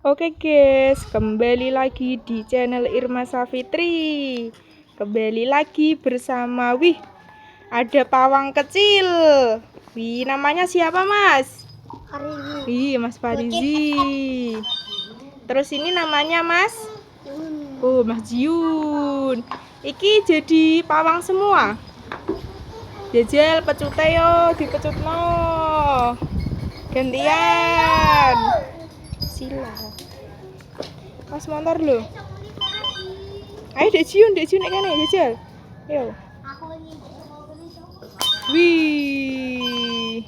Oke guys, kembali lagi di channel Irma Safitri. Kembali lagi bersama, ada pawang kecil. Namanya siapa Mas? Farizi. Mas Farizi. Terus ini namanya Mas? Mas Jiun. Iki jadi pawang semua. Jajal pecute yo, dipecutno. Gantian. Sila. Mas motor lho. Ayo Dek Jiun nek kene jajal. Yo. Wih.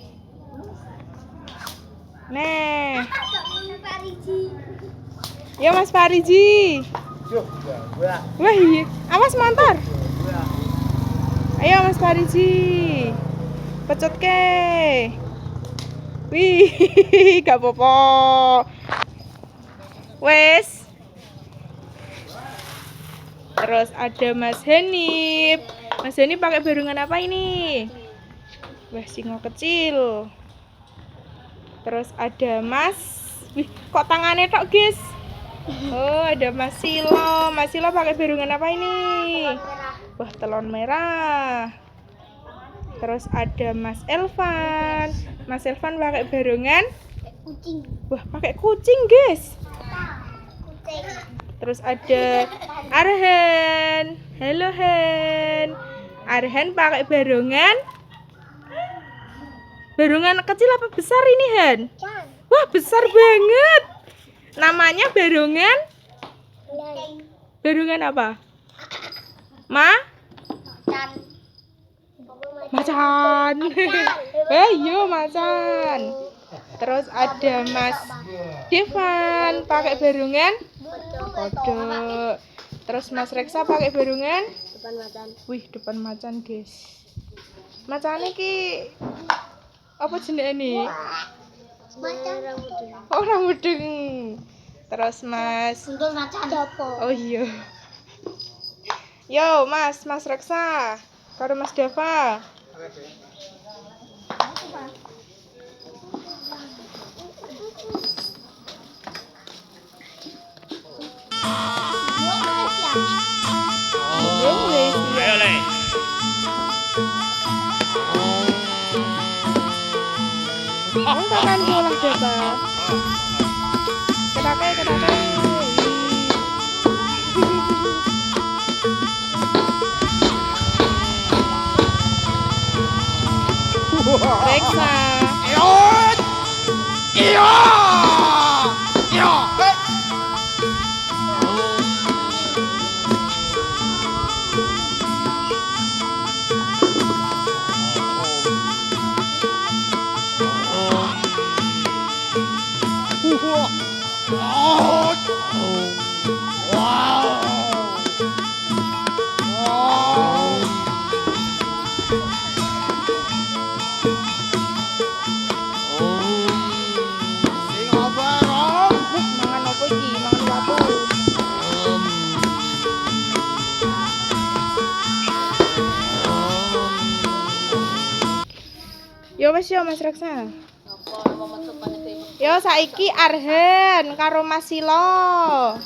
Nih. Ya Mas Farizi. Wah iya. Awas motor. Ayo Mas Farizi. Pecut ke. Wih, gak apa-apa. Wes. Terus ada Mas Hanif. Mas Hanif pakai barungan apa ini? Wah, singo kecil. Terus ada Mas. Wih, kok tangannya tok, guys? Oh, ada Mas Silo. Mas Silo pakai barungan apa ini? Wah, telon merah. Terus ada Mas Elvan. Mas Elvan pakai barungan Kucing. wah, pakai kucing, guys. Terus ada Arhan. Halo Hen. Arhan pakai barungan kecil apa besar ini, Han? Wah, besar banget. Namanya barungan apa? Macan. Ayo macan. Terus ada Mas Devan pakai barungan kodok. Terus Mas Reksa pakai barungan Depan macan. wih, depan macan, guys. Macane ki apa jenenge ini? Macan. Oh, ramudeng. Terus Mas Untuk macan. oh iya. Yo, Mas Reksa karo Mas Dava. Kapan pulang Dava? Kenapa? Reksa. Mangan apa iki? Mangan watu. Yo wis yo Mas Reksa. Yo saiki Arhan karo Mas Silo.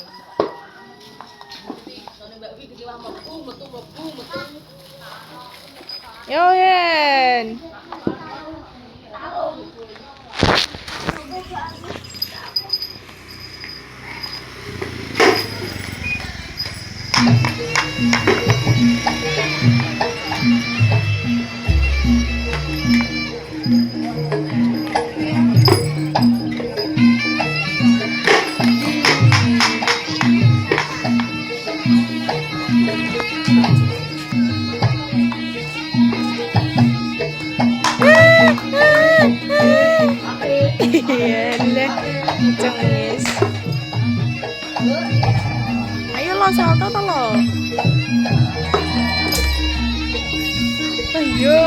Yo Hen. Iya, cengis. Ayo lo salto to lo. Ayo.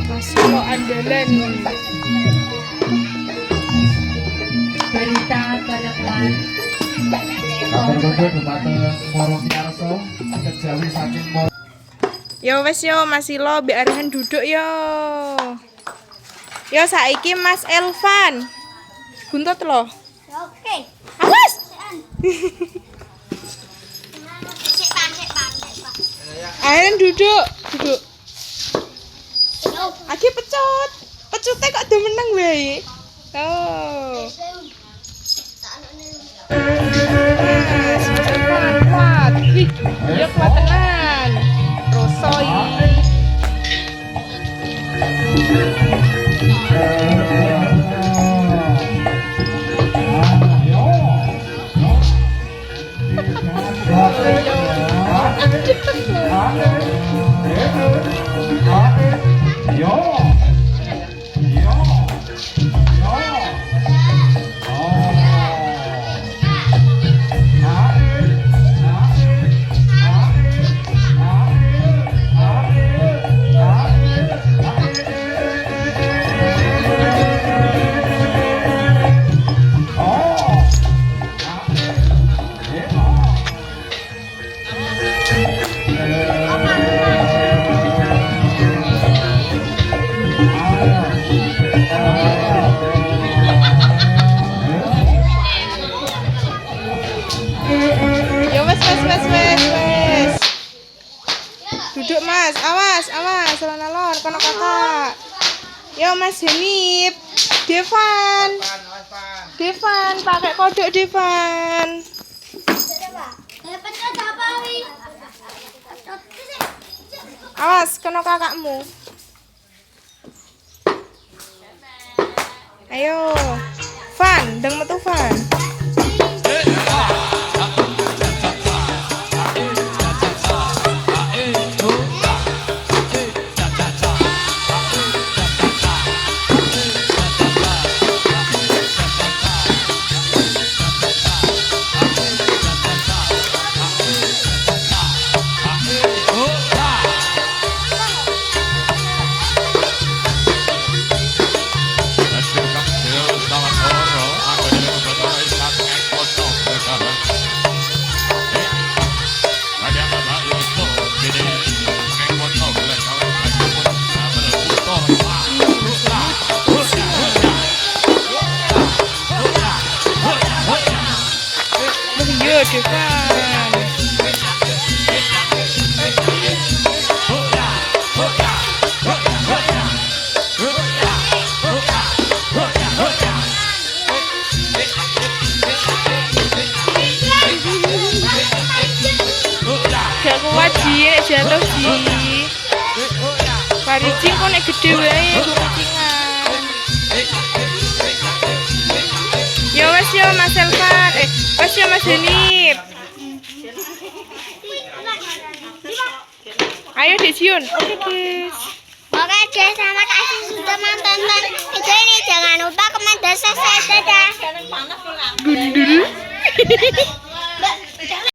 Masih lo andalan. Berita Balapan. Kabar-kabar dumateng Moro Piarso, kejawi saking Moro. Yo wes yo Mas Silo, Mbak Arhan duduk yo. Yo saiki Mas Elvan. Buntut loh. Oke. Awas. Sik, Pak. Ayo duduk. Aki pecut. Pecutnya kok udah menang wae. Oh. Mas Elvan kuat. Wih, dia kuat tenan. Rosoi. Ya wes. Duduk Mas, awas, alon-alon, kono kakak. Yo Mas Henip, Devan, pakai kodok Devan. Awas, kono kakakmu. Ayo, Van, deng metu Van. Yo Devan. Gak kuat Ji, nek jatuh Ji. Paricing kok nek gede wae kucingan. Yo wes yo Mas Elvan, wes yo Mas Henip. Ayo Dek Jiun. Oke guys. Oke guys, terima kasih sudah menonton video ini. Jangan lupa komen dan subscribe. Dadah. Gundul.